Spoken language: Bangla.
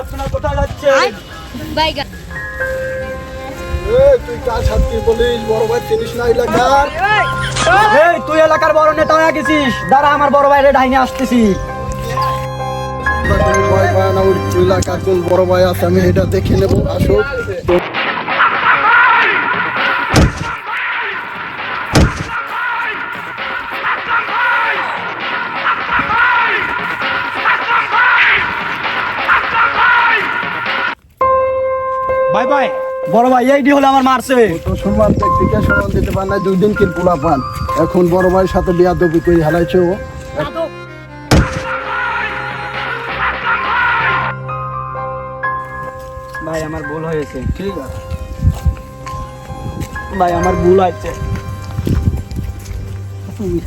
আপনারা কোথায় যাচ্ছেন? তুই কার সাথে বলিস? বড় ভাই চিনিস না এলাকার? এই তুই এলাকার বড় নেতা হয়ে গেছিস, দাঁড়া আমার বড় ভাইরে ডাইনে আসতেছি। ভয় পায় না, ওই এলাকার কোন বড় ভাই আছে আমি এটা দেখে নেবো। আসো। বাই বাই বড় ভাই, এইটি হলো আমার মারছে। তো সম্মান ব্যক্তিকে সম্মান দিতে পার না, 2 দিন কিন পোলা পান। এখন বড় ভাইয়ের সাথে বেয়াদবি করে হেলাইছে ও। ভাই আমার ভুল হয়েছে, ঠিক আছে। ভাই আমার ভুল হয়েছে। তুমি